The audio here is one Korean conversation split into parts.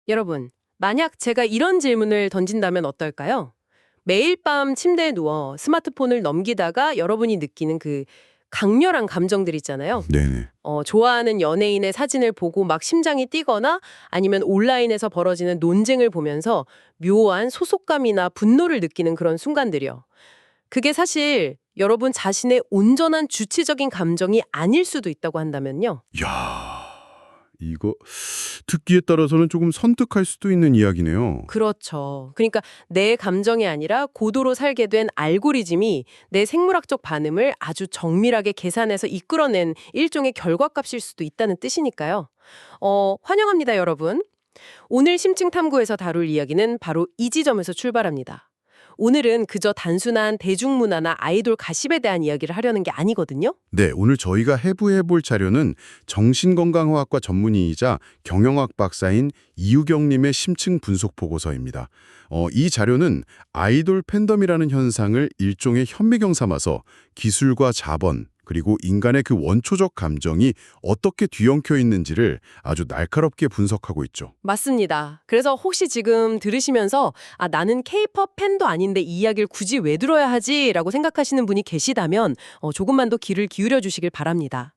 여러분, 만약 제가 이런 질문을 던진다면 어떨까요? 매일 밤 침대에 누워 스마트폰을 넘기다가 여러분이 느끼는 그 강렬한 감정들 있잖아요. 네네. 좋아하는 연예인의 사진을 보고 막 심장이 뛰거나 아니면 온라인에서 벌어지는 논쟁을 보면서 묘한 소속감이나 분노를 느끼는 그런 순간들이요. 그게 사실 여러분 자신의 온전한 주체적인 감정이 아닐 수도 있다고 한다면요. 야, 이거 듣기에 따라서는 조금 선택할 수도 있는 이야기네요. 그렇죠. 그러니까 내 감정이 아니라 고도로 살게 된 알고리즘이 내 생물학적 반응을 아주 정밀하게 계산해서 이끌어낸 일종의 결과값일 수도 있다는 뜻이니까요. 환영합니다, 여러분. 오늘 심층 탐구에서 다룰 이야기는 바로 이 지점에서 출발합니다. 오늘은 그저 단순한 대중문화나 아이돌 가십에 대한 이야기를 하려는 게 아니거든요. 네, 오늘 저희가 해부해볼 자료는 정신건강의학과 전문의이자 경영학 박사인 이유경님의 심층 분석 보고서입니다. 이 자료는 아이돌 팬덤이라는 현상을 일종의 현미경 삼아서 기술과 자본, 그리고 인간의 그 원초적 감정이 어떻게 뒤엉켜 있는지를 아주 날카롭게 분석하고 있죠. 맞습니다. 그래서 혹시 지금 들으시면서 나는 케이팝 팬도 아닌데 이 이야기를 굳이 왜 들어야 하지? 라고 생각하시는 분이 계시다면 조금만 더 귀를 기울여 주시길 바랍니다.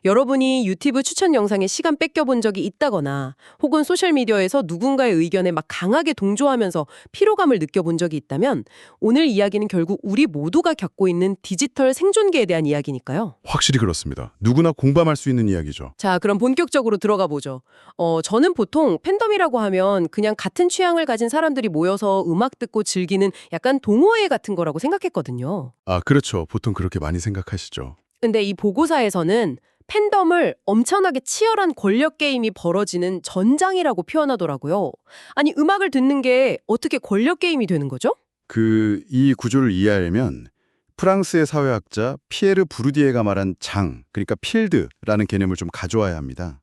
여러분이 유튜브 추천 영상에 시간 뺏겨본 적이 있다거나 혹은 소셜미디어에서 누군가의 의견에 막 강하게 동조하면서 피로감을 느껴본 적이 있다면 오늘 이야기는 결국 우리 모두가 겪고 있는 디지털 생존기에 대한 이야기니까요. 확실히 그렇습니다. 누구나 공감할 수 있는 이야기죠. 자, 그럼 본격적으로 들어가 보죠. 저는 보통 팬덤이라고 하면 그냥 같은 취향을 가진 사람들이 모여서 음악 듣고 즐기는 약간 동호회 같은 거라고 생각했거든요. 아, 그렇죠. 보통 그렇게 많이 생각하시죠. 근데 이 보고사에서는 팬덤을 엄청나게 치열한 권력 게임이 벌어지는 전장이라고 표현하더라고요. 아니, 음악을 듣는 게 어떻게 권력 게임이 되는 거죠? 이 구조를 이해하려면 프랑스의 사회학자 피에르 부르디에가 말한 장, 그러니까 필드라는 개념을 좀 가져와야 합니다.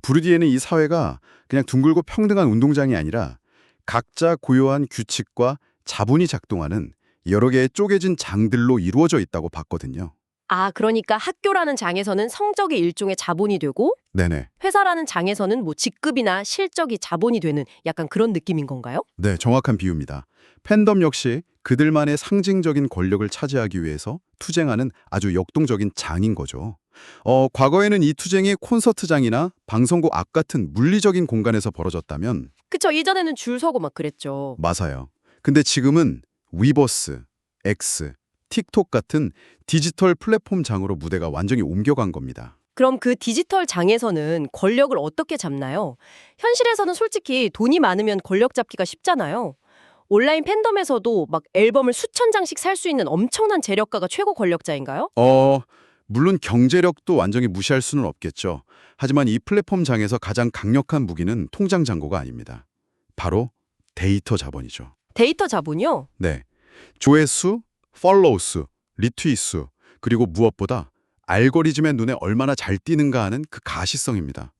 부르디에는 이 사회가 그냥 둥글고 평등한 운동장이 아니라 각자 고유한 규칙과 자본이 작동하는 여러 개의 쪼개진 장들로 이루어져 있다고 봤거든요. 그러니까 학교라는 장에서는 성적이 일종의 자본이 되고 네네. 회사라는 장에서는 뭐 직급이나 실적이 자본이 되는 약간 그런 느낌인 건가요? 네, 정확한 비유입니다. 팬덤 역시 그들만의 상징적인 권력을 차지하기 위해서 투쟁하는 아주 역동적인 장인 거죠. 과거에는 이 투쟁이 콘서트장이나 방송국 앞 같은 물리적인 공간에서 벌어졌다면 그쵸, 이전에는 줄 서고 막 그랬죠. 맞아요. 근데 지금은 위버스, X, 틱톡 같은 디지털 플랫폼 장으로 무대가 완전히 옮겨간 겁니다. 그럼 그 디지털 장에서는 권력을 어떻게 잡나요? 현실에서는 솔직히 돈이 많으면 권력 잡기가 쉽잖아요. 온라인 팬덤에서도 막 앨범을 수천 장씩 살 수 있는 엄청난 재력가가 최고 권력자인가요? 물론 경제력도 완전히 무시할 수는 없겠죠. 하지만 이 플랫폼 장에서 가장 강력한 무기는 통장 잔고가 아닙니다. 바로 데이터 자본이죠. 데이터 자본이요? 네. 조회수, 팔로우 수, 리트윗 수, 그리고 무엇보다 알고리즘의 눈에 얼마나 잘 띄는가 하는 그 가시성입니다.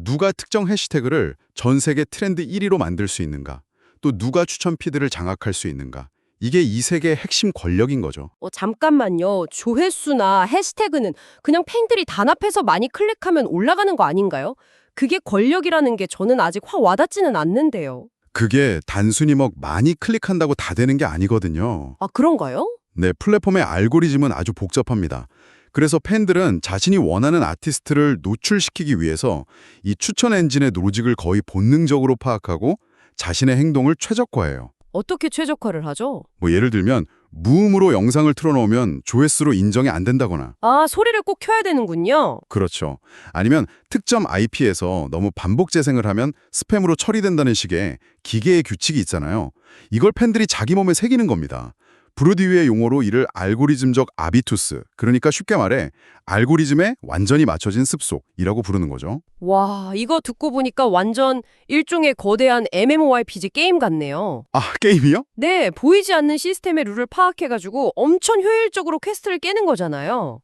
누가 특정 해시태그를 전 세계 트렌드 1위로 만들 수 있는가, 또 누가 추천 피드를 장악할 수 있는가, 이게 이 세계의 핵심 권력인 거죠. 잠깐만요. 조회수나 해시태그는 그냥 팬들이 단합해서 많이 클릭하면 올라가는 거 아닌가요? 그게 권력이라는 게 저는 아직 확 와닿지는 않는데요. 그게 단순히 많이 클릭한다고 다 되는 게 아니거든요. 그런가요? 네, 플랫폼의 알고리즘은 아주 복잡합니다. 그래서 팬들은 자신이 원하는 아티스트를 노출시키기 위해서 이 추천 엔진의 로직을 거의 본능적으로 파악하고 자신의 행동을 최적화해요. 어떻게 최적화를 하죠? 예를 들면 무음으로 영상을 틀어놓으면 조회수로 인정이 안 된다거나 소리를 꼭 켜야 되는군요. 그렇죠. 아니면 특정 IP에서 너무 반복 재생을 하면 스팸으로 처리된다는 식의 기계의 규칙이 있잖아요. 이걸 팬들이 자기 몸에 새기는 겁니다. 브루디유의 용어로 이를 알고리즘적 아비투스, 그러니까 쉽게 말해 알고리즘에 완전히 맞춰진 습속이라고 부르는 거죠. 와, 이거 듣고 보니까 완전 일종의 거대한 MMORPG 게임 같네요. 아, 게임이요? 네, 보이지 않는 시스템의 룰을 파악해가지고 엄청 효율적으로 퀘스트를 깨는 거잖아요.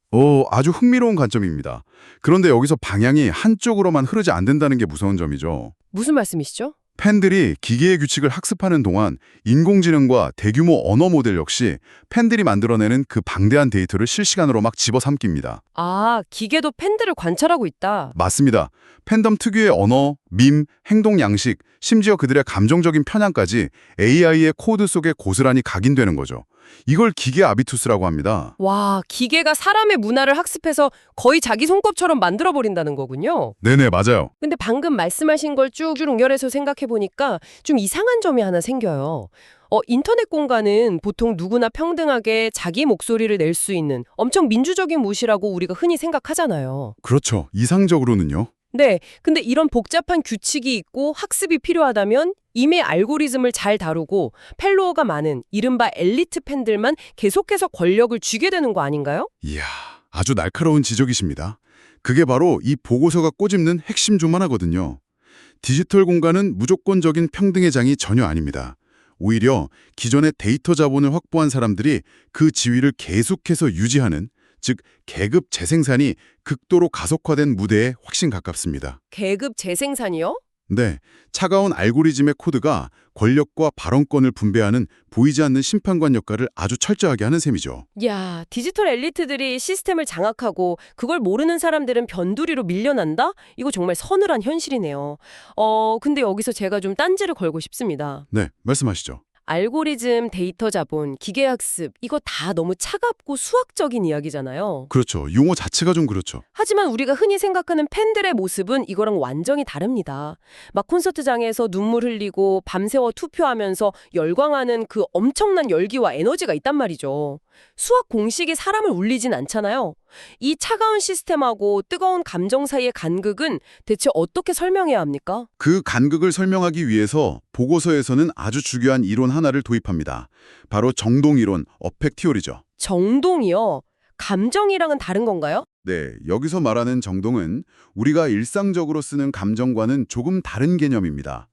아주 흥미로운 관점입니다. 그런데 여기서 방향이 한쪽으로만 흐르지 않는다는 게 무서운 점이죠. 무슨 말씀이시죠? 팬들이 기계의 규칙을 학습하는 동안 인공지능과 대규모 언어 모델 역시 팬들이 만들어내는 그 방대한 데이터를 실시간으로 막 집어삼킵니다. 아, 기계도 팬들을 관찰하고 있다. 맞습니다. 팬덤 특유의 언어, 밈, 행동 양식, 심지어 그들의 감정적인 편향까지 AI의 코드 속에 고스란히 각인되는 거죠. 이걸 기계 아비투스라고 합니다. 와, 기계가 사람의 문화를 학습해서 거의 자기 손꼽처럼 만들어버린다는 거군요. 네네, 맞아요. 근데 방금 말씀하신 걸 쭉쭉 연결해서 생각해보니까 좀 이상한 점이 하나 생겨요. 인터넷 공간은 보통 누구나 평등하게 자기 목소리를 낼 수 있는 엄청 민주적인 곳이라고 우리가 흔히 생각하잖아요. 그렇죠. 이상적으로는요. 네, 근데 이런 복잡한 규칙이 있고 학습이 필요하다면 이미 알고리즘을 잘 다루고 팔로워가 많은 이른바 엘리트 팬들만 계속해서 권력을 쥐게 되는 거 아닌가요? 이야, 아주 날카로운 지적이십니다. 그게 바로 이 보고서가 꼬집는 핵심 중 하나거든요. 디지털 공간은 무조건적인 평등의 장이 전혀 아닙니다. 오히려 기존의 데이터 자본을 확보한 사람들이 그 지위를 계속해서 유지하는, 즉 계급 재생산이 극도로 가속화된 무대에 훨씬 가깝습니다. 계급 재생산이요? 네, 차가운 알고리즘의 코드가 권력과 발언권을 분배하는 보이지 않는 심판관 역할을 아주 철저하게 하는 셈이죠. 야, 디지털 엘리트들이 시스템을 장악하고 그걸 모르는 사람들은 변두리로 밀려난다? 이거 정말 서늘한 현실이네요. 근데 여기서 제가 좀 딴지를 걸고 싶습니다. 네, 말씀하시죠. 알고리즘, 데이터 자본, 기계학습 이거 다 너무 차갑고 수학적인 이야기잖아요. 그렇죠. 용어 자체가 좀 그렇죠. 하지만 우리가 흔히 생각하는 팬들의 모습은 이거랑 완전히 다릅니다. 막 콘서트장에서 눈물 흘리고 밤새워 투표하면서 열광하는 그 엄청난 열기와 에너지가 있단 말이죠. 수학 공식이 사람을 울리진 않잖아요. 이 차가운 시스템하고 뜨거운 감정 사이의 간극은 대체 어떻게 설명해야 합니까? 그 간극을 설명하기 위해서 보고서에서는 아주 중요한 이론 하나를 도입합니다. 바로 정동이론, 어펙 티오리죠. 정동이요? 감정이랑은 다른 건가요? 네, 여기서 말하는 정동은 우리가 일상적으로 쓰는 감정과는 조금 다른 개념입니다.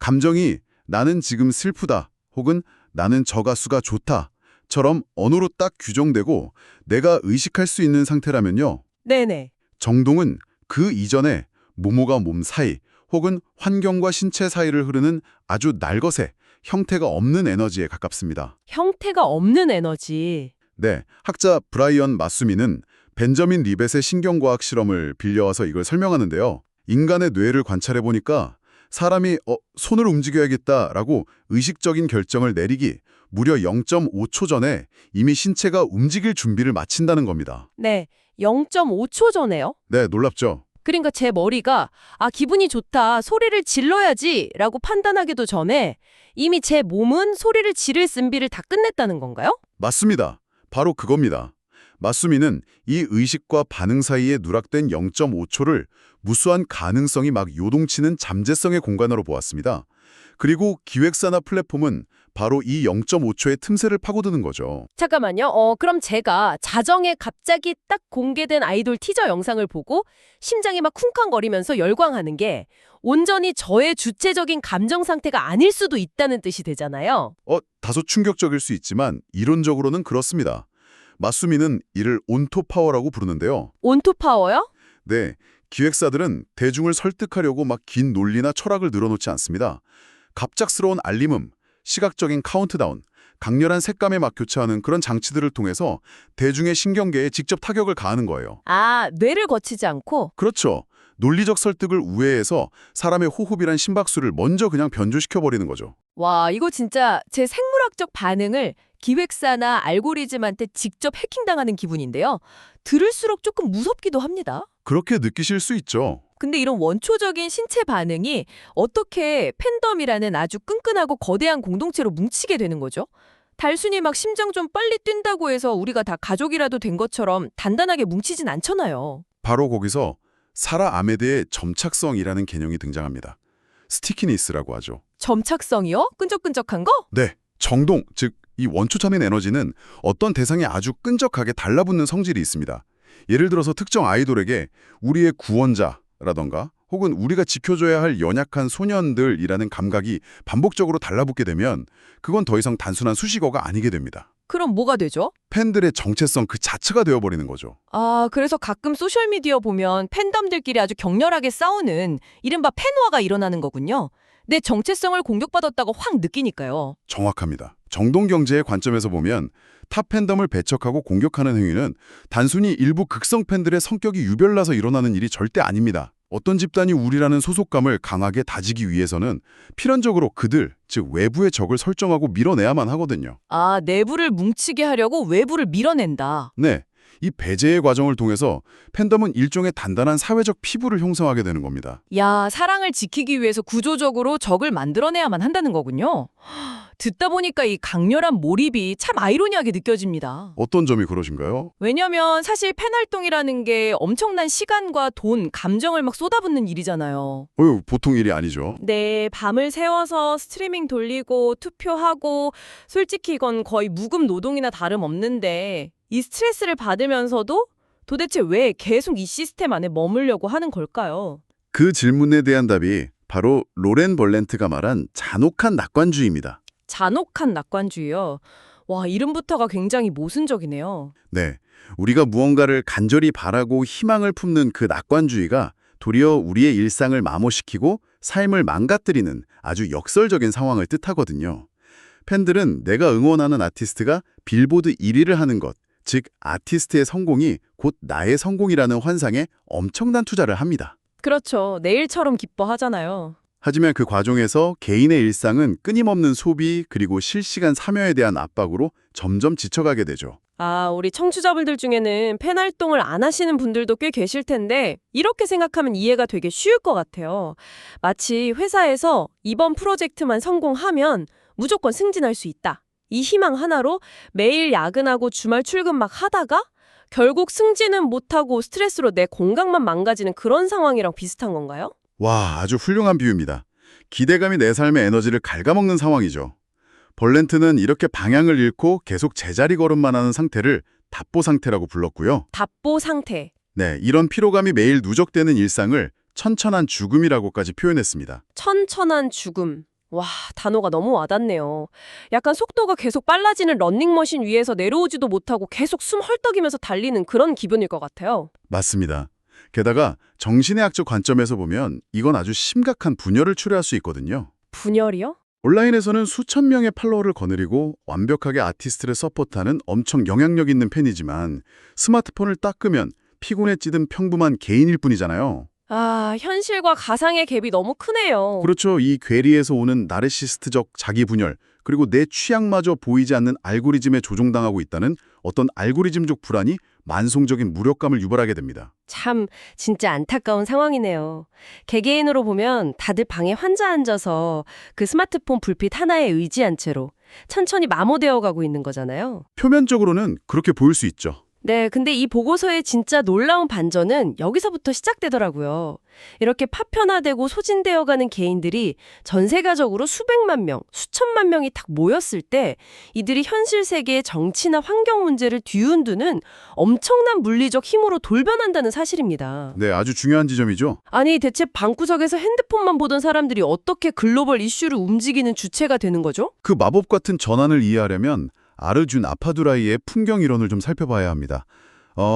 감정이 나는 지금 슬프다 혹은 나는 저 가수가 좋다처럼 언어로 딱 규정되고 내가 의식할 수 있는 상태라면요. 네네. 정동은 그 이전에 모모가 몸 사이 혹은 환경과 신체 사이를 흐르는 아주 날것의 형태가 없는 에너지에 가깝습니다. 형태가 없는 에너지. 네, 학자 브라이언 마수미는 벤저민 리벳의 신경과학 실험을 빌려와서 이걸 설명하는데요. 인간의 뇌를 관찰해보니까 사람이 손을 움직여야겠다라고 의식적인 결정을 내리기 무려 0.5초 전에 이미 신체가 움직일 준비를 마친다는 겁니다. 네, 0.5초 전에요? 네, 놀랍죠? 그러니까 제 머리가 기분이 좋다, 소리를 질러야지 라고 판단하기도 전에 이미 제 몸은 소리를 지를 준비를 다 끝냈다는 건가요? 맞습니다. 바로 그겁니다. 마수미는 이 의식과 반응 사이에 누락된 0.5초를 무수한 가능성이 막 요동치는 잠재성의 공간으로 보았습니다. 그리고 기획사나 플랫폼은 바로 이 0.5초의 틈새를 파고드는 거죠. 잠깐만요. 그럼 제가 자정에 갑자기 딱 공개된 아이돌 티저 영상을 보고 심장이 막 쿵쾅거리면서 열광하는 게 온전히 저의 주체적인 감정 상태가 아닐 수도 있다는 뜻이 되잖아요. 다소 충격적일 수 있지만 이론적으로는 그렇습니다. 마수미는 이를 온토 파워라고 부르는데요. 온토 파워요? 네, 기획사들은 대중을 설득하려고 막 긴 논리나 철학을 늘어놓지 않습니다. 갑작스러운 알림음, 시각적인 카운트다운, 강렬한 색감에 막 교차하는 그런 장치들을 통해서 대중의 신경계에 직접 타격을 가하는 거예요. 뇌를 거치지 않고? 그렇죠. 논리적 설득을 우회해서 사람의 호흡이란 심박수를 먼저 그냥 변조시켜버리는 거죠. 와, 이거 진짜 제 생물학적 반응을 기획사나 알고리즘한테 직접 해킹당하는 기분인데요. 들을수록 조금 무섭기도 합니다. 그렇게 느끼실 수 있죠. 근데 이런 원초적인 신체 반응이 어떻게 팬덤이라는 아주 끈끈하고 거대한 공동체로 뭉치게 되는 거죠? 단순히 막 심장 좀 빨리 뛴다고 해서 우리가 다 가족이라도 된 것처럼 단단하게 뭉치진 않잖아요. 바로 거기서 사라 아메드의 점착성이라는 개념이 등장합니다. 스티키니스라고 하죠. 점착성이요? 끈적끈적한 거? 네, 정동, 즉 이 원초적인 에너지는 어떤 대상에 아주 끈적하게 달라붙는 성질이 있습니다. 예를 들어서 특정 아이돌에게 우리의 구원자라던가 혹은 우리가 지켜줘야 할 연약한 소년들이라는 감각이 반복적으로 달라붙게 되면 그건 더 이상 단순한 수식어가 아니게 됩니다. 그럼 뭐가 되죠? 팬들의 정체성 그 자체가 되어버리는 거죠. 아, 그래서 가끔 소셜미디어 보면 팬덤들끼리 아주 격렬하게 싸우는 이른바 팬화가 일어나는 거군요. 내 정체성을 공격받았다고 확 느끼니까요. 정확합니다. 정동경제의 관점에서 보면 타 팬덤을 배척하고 공격하는 행위는 단순히 일부 극성 팬들의 성격이 유별나서 일어나는 일이 절대 아닙니다. 어떤 집단이 우리라는 소속감을 강하게 다지기 위해서는 필연적으로 그들, 즉 외부의 적을 설정하고 밀어내야만 하거든요. 아, 내부를 뭉치게 하려고 외부를 밀어낸다. 네, 이 배제의 과정을 통해서 팬덤은 일종의 단단한 사회적 피부를 형성하게 되는 겁니다. 야, 사랑을 지키기 위해서 구조적으로 적을 만들어내야만 한다는 거군요. 듣다 보니까 이 강렬한 몰입이 참 아이러니하게 느껴집니다. 어떤 점이 그러신가요? 왜냐면 사실 팬 활동이라는 게 엄청난 시간과 돈, 감정을 막 쏟아붓는 일이잖아요. 보통 일이 아니죠. 네, 밤을 새워서 스트리밍 돌리고 투표하고 솔직히 이건 거의 무급 노동이나 다름없는데 이 스트레스를 받으면서도 도대체 왜 계속 이 시스템 안에 머물려고 하는 걸까요? 그 질문에 대한 답이 바로 로렌 벌렌트가 말한 잔혹한 낙관주의입니다. 잔혹한 낙관주의요. 와, 이름부터가 굉장히 모순적이네요. 네, 우리가 무언가를 간절히 바라고 희망을 품는 그 낙관주의가 도리어 우리의 일상을 마모시키고 삶을 망가뜨리는 아주 역설적인 상황을 뜻하거든요. 팬들은 내가 응원하는 아티스트가 빌보드 1위를 하는 것, 즉 아티스트의 성공이 곧 나의 성공이라는 환상에 엄청난 투자를 합니다. 그렇죠. 내일처럼 기뻐하잖아요. 하지만 그 과정에서 개인의 일상은 끊임없는 소비 그리고 실시간 참여에 대한 압박으로 점점 지쳐가게 되죠. 아, 우리 청취자분들 중에는 팬 활동을 안 하시는 분들도 꽤 계실 텐데 이렇게 생각하면 이해가 되게 쉬울 것 같아요. 마치 회사에서 이번 프로젝트만 성공하면 무조건 승진할 수 있다. 이 희망 하나로 매일 야근하고 주말 출근 막 하다가 결국 승진은 못하고 스트레스로 내 건강만 망가지는 그런 상황이랑 비슷한 건가요? 와, 아주 훌륭한 비유입니다. 기대감이 내 삶의 에너지를 갉아먹는 상황이죠. 벌렌트는 이렇게 방향을 잃고 계속 제자리 걸음만 하는 상태를 답보 상태라고 불렀고요. 답보 상태. 네, 이런 피로감이 매일 누적되는 일상을 천천한 죽음이라고까지 표현했습니다. 천천한 죽음. 와, 단어가 너무 와닿네요. 약간 속도가 계속 빨라지는 런닝머신 위에서 내려오지도 못하고 계속 숨 헐떡이면서 달리는 그런 기분일 것 같아요. 맞습니다. 게다가 정신의 학적 관점에서 보면 이건 아주 심각한 분열을 초래할 수 있거든요. 분열이요? 온라인에서는 수천 명의 팔로워를 거느리고 완벽하게 아티스트를 서포트하는 엄청 영향력 있는 팬이지만 스마트폰을 딱 끄면 피곤에 찌든 평범한 개인일 뿐이잖아요. 아, 현실과 가상의 갭이 너무 크네요. 그렇죠. 이 괴리에서 오는 나르시스트적 자기 분열, 그리고 내 취향마저 보이지 않는 알고리즘에 조종당하고 있다는 어떤 알고리즘적 불안이 만성적인 무력감을 유발하게 됩니다. 참 진짜 안타까운 상황이네요. 개개인으로 보면 다들 방에 환자 앉아서 그 스마트폰 불빛 하나에 의지한 채로 천천히 마모되어 가고 있는 거잖아요. 표면적으로는 그렇게 보일 수 있죠. 네, 근데 이 보고서의 진짜 놀라운 반전은 여기서부터 시작되더라고요. 이렇게 파편화되고 소진되어가는 개인들이 전 세계적으로 수백만 명, 수천만 명이 딱 모였을 때 이들이 현실 세계의 정치나 환경 문제를 뒤흔드는 엄청난 물리적 힘으로 돌변한다는 사실입니다. 네, 아주 중요한 지점이죠. 아니, 대체 방구석에서 핸드폰만 보던 사람들이 어떻게 글로벌 이슈를 움직이는 주체가 되는 거죠? 그 마법 같은 전환을 이해하려면 아르준 아파두라이의 풍경 이론을 좀 살펴봐야 합니다.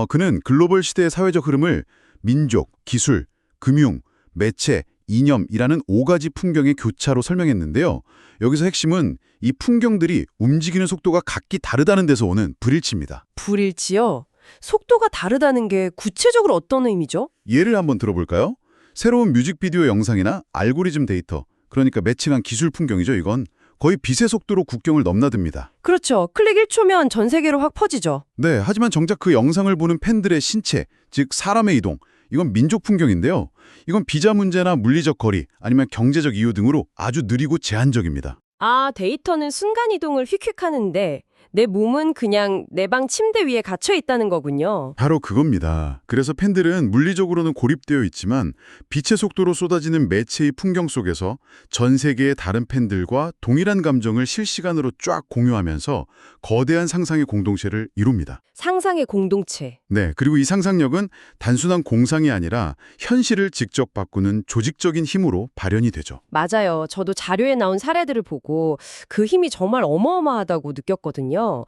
그는 글로벌 시대의 사회적 흐름을 민족, 기술, 금융, 매체, 이념이라는 5가지 풍경의 교차로 설명했는데요. 여기서 핵심은 이 풍경들이 움직이는 속도가 각기 다르다는 데서 오는 불일치입니다. 불일치요? 속도가 다르다는 게 구체적으로 어떤 의미죠? 예를 한번 들어볼까요? 새로운 뮤직비디오 영상이나 알고리즘 데이터, 그러니까 매칭한 기술 풍경이죠. 이건 거의 빛의 속도로 국경을 넘나듭니다. 그렇죠. 클릭 1초면 전 세계로 확 퍼지죠. 네, 하지만 정작 그 영상을 보는 팬들의 신체, 즉 사람의 이동, 이건 민족 풍경인데요. 이건 비자 문제나 물리적 거리, 아니면 경제적 이유 등으로 아주 느리고 제한적입니다. 아, 데이터는 순간이동을 휙휙하는데 내 몸은 그냥 내 방 침대 위에 갇혀 있다는 거군요. 바로 그겁니다. 그래서 팬들은 물리적으로는 고립되어 있지만 빛의 속도로 쏟아지는 매체의 풍경 속에서 전 세계의 다른 팬들과 동일한 감정을 실시간으로 쫙 공유하면서 거대한 상상의 공동체를 이룹니다. 상상의 공동체. 네, 그리고 이 상상력은 단순한 공상이 아니라 현실을 직접 바꾸는 조직적인 힘으로 발현이 되죠. 맞아요. 저도 자료에 나온 사례들을 보고 그 힘이 정말 어마어마하다고 느꼈거든요. 있는데요.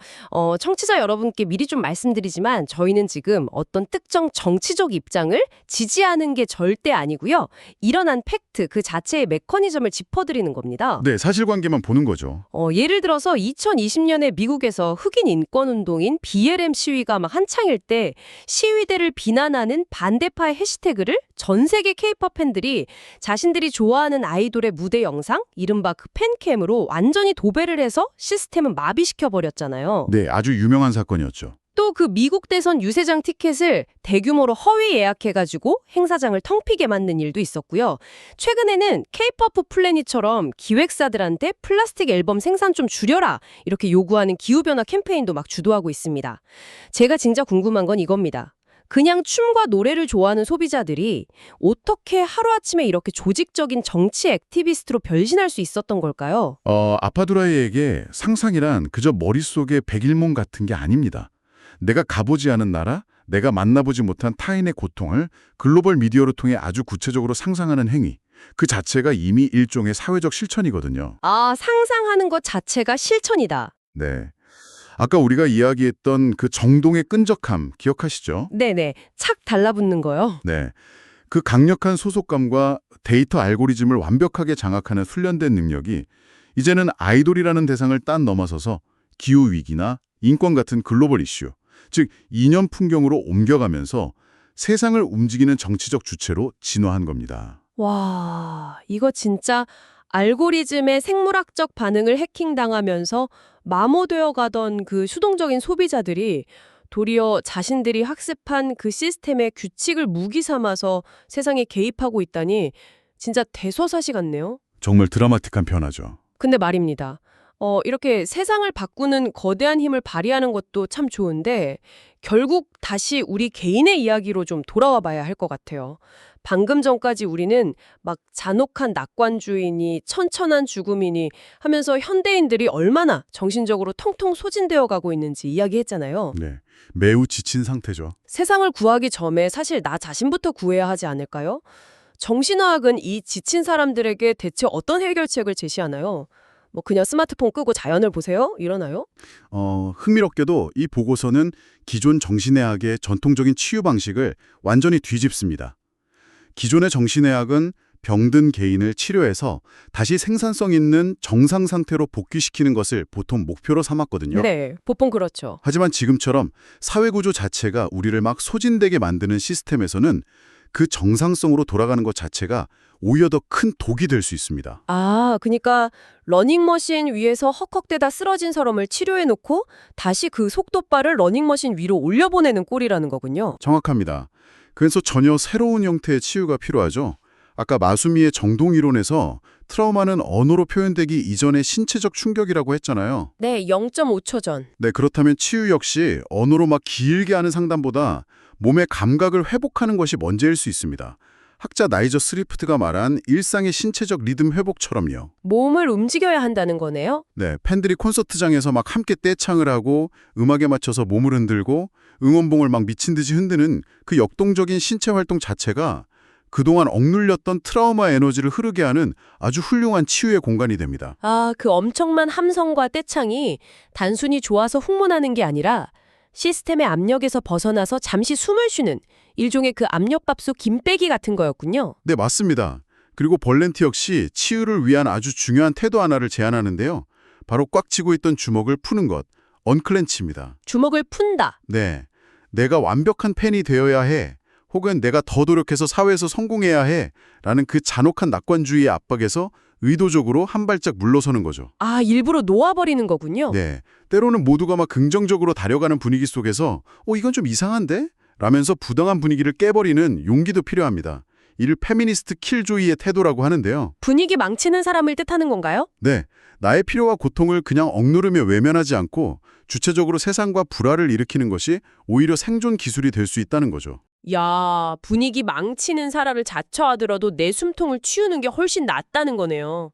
청취자 여러분께 미리 좀 말씀드리지만 저희는 지금 어떤 특정 정치적 입장을 지지하는 게 절대 아니고요. 일어난 팩트 그 자체의 메커니즘을 짚어드리는 겁니다. 네, 사실관계만 보는 거죠. 예를 들어서 2020년에 미국에서 흑인 인권운동인 BLM 시위가 막 한창일 때 시위대를 비난하는 반대파의 해시태그를 전 세계 K-팝 팬들이 자신들이 좋아하는 아이돌의 무대 영상, 이른바 그 팬캠으로 완전히 도배를 해서 시스템을 마비시켜버렸잖아요. 네, 아주 유명한 사건이었죠. 또 그 미국 대선 유세장 티켓을 대규모로 허위 예약해가지고 행사장을 텅 비게 만든 일도 있었고요. 최근에는 K-POP 플래닛처럼 기획사들한테 플라스틱 앨범 생산 좀 줄여라 이렇게 요구하는 기후변화 캠페인도 막 주도하고 있습니다. 제가 진짜 궁금한 건 이겁니다. 그냥 춤과 노래를 좋아하는 소비자들이 어떻게 하루아침에 이렇게 조직적인 정치 액티비스트로 변신할 수 있었던 걸까요? 아파두라이에게 상상이란 그저 머릿속의 백일몽 같은 게 아닙니다. 내가 가보지 않은 나라, 내가 만나보지 못한 타인의 고통을 글로벌 미디어를 통해 아주 구체적으로 상상하는 행위. 그 자체가 이미 일종의 사회적 실천이거든요. 아, 상상하는 것 자체가 실천이다. 네. 아까 우리가 이야기했던 그 정동의 끈적함 기억하시죠? 네네. 착 달라붙는 거요. 네. 그 강력한 소속감과 데이터 알고리즘을 완벽하게 장악하는 훈련된 능력이 이제는 아이돌이라는 대상을 딴 넘어서서 기후위기나 인권 같은 글로벌 이슈, 즉 이념 풍경으로 옮겨가면서 세상을 움직이는 정치적 주체로 진화한 겁니다. 와, 이거 진짜 알고리즘의 생물학적 반응을 해킹당하면서 마모되어 가던 그 수동적인 소비자들이 도리어 자신들이 학습한 그 시스템의 규칙을 무기 삼아서 세상에 개입하고 있다니 진짜 대소사시 같네요. 정말 드라마틱한 변화죠. 근데 말입니다. 이렇게 세상을 바꾸는 거대한 힘을 발휘하는 것도 참 좋은데 결국 다시 우리 개인의 이야기로 좀 돌아와 봐야 할 것 같아요. 방금 전까지 우리는 막 잔혹한 낙관주의니 천천한 죽음이니 하면서 현대인들이 얼마나 정신적으로 텅텅 소진되어 가고 있는지 이야기했잖아요. 네. 매우 지친 상태죠. 세상을 구하기 전에 사실 나 자신부터 구해야 하지 않을까요? 정신화학은 이 지친 사람들에게 대체 어떤 해결책을 제시하나요? 뭐 그냥 스마트폰 끄고 자연을 보세요? 이러나요? 흥미롭게도 이 보고서는 기존 정신의학의 전통적인 치유 방식을 완전히 뒤집습니다. 기존의 정신의학은 병든 개인을 치료해서 다시 생산성 있는 정상 상태로 복귀시키는 것을 보통 목표로 삼았거든요. 네, 보통 그렇죠. 하지만 지금처럼 사회구조 자체가 우리를 막 소진되게 만드는 시스템에서는 그 정상성으로 돌아가는 것 자체가 오히려 더 큰 독이 될 수 있습니다. 아, 그러니까 러닝머신 위에서 헉헉대다 쓰러진 사람을 치료해놓고 다시 그 속도바를 러닝머신 위로 올려보내는 꼴이라는 거군요. 정확합니다. 그래서 전혀 새로운 형태의 치유가 필요하죠. 아까 마수미의 정동이론에서 트라우마는 언어로 표현되기 이전의 신체적 충격이라고 했잖아요. 네, 0.5초 전. 네, 그렇다면 치유 역시 언어로 막 길게 하는 상담보다 몸의 감각을 회복하는 것이 먼저일 수 있습니다. 학자 나이저 스리프트가 말한 일상의 신체적 리듬 회복처럼요. 몸을 움직여야 한다는 거네요. 네, 팬들이 콘서트장에서 막 함께 떼창을 하고 음악에 맞춰서 몸을 흔들고 응원봉을 막 미친 듯이 흔드는 그 역동적인 신체 활동 자체가 그동안 억눌렸던 트라우마 에너지를 흐르게 하는 아주 훌륭한 치유의 공간이 됩니다. 아, 그 엄청난 함성과 떼창이 단순히 좋아서 흥분하는 게 아니라 시스템의 압력에서 벗어나서 잠시 숨을 쉬는 일종의 그 압력밥솥 김빼기 같은 거였군요. 네, 맞습니다. 그리고 벌렌티 역시 치유를 위한 아주 중요한 태도 하나를 제안하는데요. 바로 꽉 쥐고 있던 주먹을 푸는 것, 언클렌치입니다. 주먹을 푼다. 네, 내가 완벽한 팬이 되어야 해. 혹은 내가 더 노력해서 사회에서 성공해야 해. 라는 그 잔혹한 낙관주의의 압박에서 의도적으로 한 발짝 물러서는 거죠. 아, 일부러 놓아버리는 거군요. 네, 때로는 모두가 막 긍정적으로 다려가는 분위기 속에서 이건 좀 이상한데? 라면서 부당한 분위기를 깨버리는 용기도 필요합니다. 이를 페미니스트 킬조이의 태도라고 하는데요. 분위기 망치는 사람을 뜻하는 건가요? 네, 나의 필요와 고통을 그냥 억누르며 외면하지 않고 주체적으로 세상과 불화를 일으키는 것이 오히려 생존 기술이 될 수 있다는 거죠. 야, 분위기 망치는 사람을 자처하더라도 내 숨통을 치우는 게 훨씬 낫다는 거네요.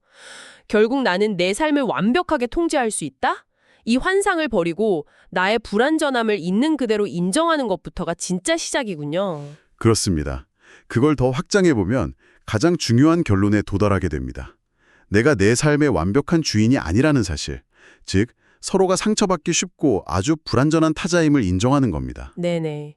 결국 나는 내 삶을 완벽하게 통제할 수 있다? 이 환상을 버리고 나의 불완전함을 있는 그대로 인정하는 것부터가 진짜 시작이군요. 그렇습니다. 그걸 더 확장해보면 가장 중요한 결론에 도달하게 됩니다. 내가 내 삶의 완벽한 주인이 아니라는 사실, 즉 서로가 상처받기 쉽고 아주 불완전한 타자임을 인정하는 겁니다. 네네.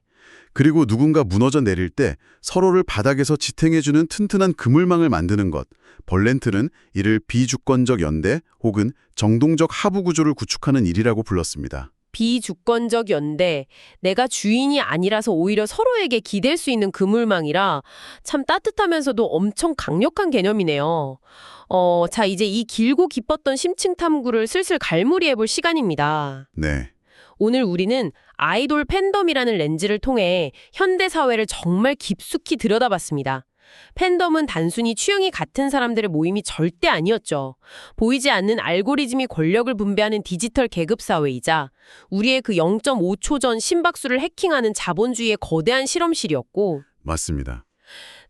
그리고 누군가 무너져 내릴 때 서로를 바닥에서 지탱해주는 튼튼한 그물망을 만드는 것. 벌렌트는 이를 비주권적 연대 혹은 정동적 하부 구조를 구축하는 일이라고 불렀습니다. 비주권적 연대, 내가 주인이 아니라서 오히려 서로에게 기댈 수 있는 그물망이라 참 따뜻하면서도 엄청 강력한 개념이네요. 자, 이제 이 길고 깊었던 심층 탐구를 슬슬 갈무리해볼 시간입니다. 네. 오늘 우리는 아이돌 팬덤이라는 렌즈를 통해 현대 사회를 정말 깊숙이 들여다봤습니다. 팬덤은 단순히 취향이 같은 사람들의 모임이 절대 아니었죠. 보이지 않는 알고리즘이 권력을 분배하는 디지털 계급 사회이자 우리의 그 0.5초 전 심박수를 해킹하는 자본주의의 거대한 실험실이었고, 맞습니다.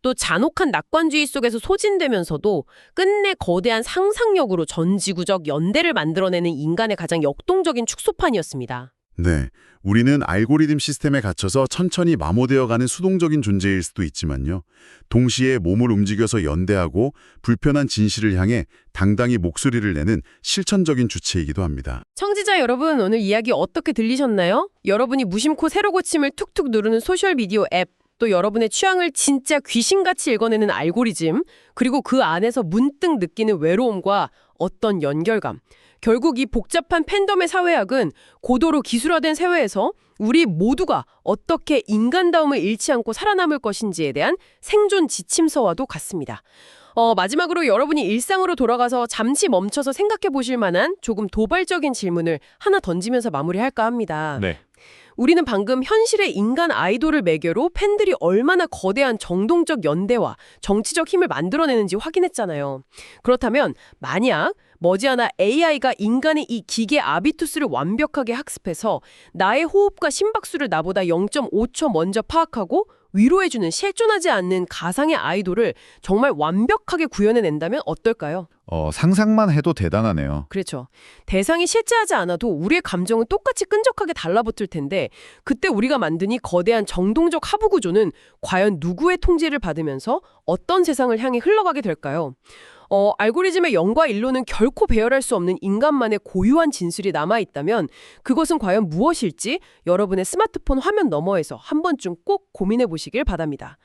또 잔혹한 낙관주의 속에서 소진되면서도 끝내 거대한 상상력으로 전 지구적 연대를 만들어내는 인간의 가장 역동적인 축소판이었습니다. 네. 우리는 알고리즘 시스템에 갇혀서 천천히 마모되어가는 수동적인 존재일 수도 있지만요. 동시에 몸을 움직여서 연대하고 불편한 진실을 향해 당당히 목소리를 내는 실천적인 주체이기도 합니다. 청취자 여러분, 오늘 이야기 어떻게 들리셨나요? 여러분이 무심코 새로 고침을 툭툭 누르는 소셜미디어 앱, 또 여러분의 취향을 진짜 귀신같이 읽어내는 알고리즘, 그리고 그 안에서 문득 느끼는 외로움과 어떤 연결감. 결국 이 복잡한 팬덤의 사회학은 고도로 기술화된 사회에서 우리 모두가 어떻게 인간다움을 잃지 않고 살아남을 것인지에 대한 생존 지침서와도 같습니다. 마지막으로 여러분이 일상으로 돌아가서 잠시 멈춰서 생각해 보실 만한 조금 도발적인 질문을 하나 던지면서 마무리할까 합니다. 네. 우리는 방금 현실의 인간 아이돌을 매개로 팬들이 얼마나 거대한 정동적 연대와 정치적 힘을 만들어내는지 확인했잖아요. 그렇다면 만약 머지않아 AI가 인간의 이 기계 아비투스를 완벽하게 학습해서 나의 호흡과 심박수를 나보다 0.5초 먼저 파악하고 위로해주는 실존하지 않는 가상의 아이돌을 정말 완벽하게 구현해낸다면 어떨까요? 상상만 해도 대단하네요. 그렇죠. 대상이 실제하지 않아도 우리의 감정은 똑같이 끈적하게 달라붙을 텐데 그때 우리가 만든 이 거대한 정동적 하부 구조는 과연 누구의 통제를 받으면서 어떤 세상을 향해 흘러가게 될까요? 알고리즘의 영과 일로는 결코 배열할 수 없는 인간만의 고유한 진술이 남아있다면 그것은 과연 무엇일지 여러분의 스마트폰 화면 너머에서 한 번쯤 꼭 고민해 보시길 바랍니다.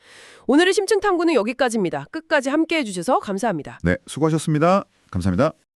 오늘의 심층 탐구는 여기까지입니다. 끝까지 함께해 주셔서 감사합니다. 네, 수고하셨습니다. 감사합니다.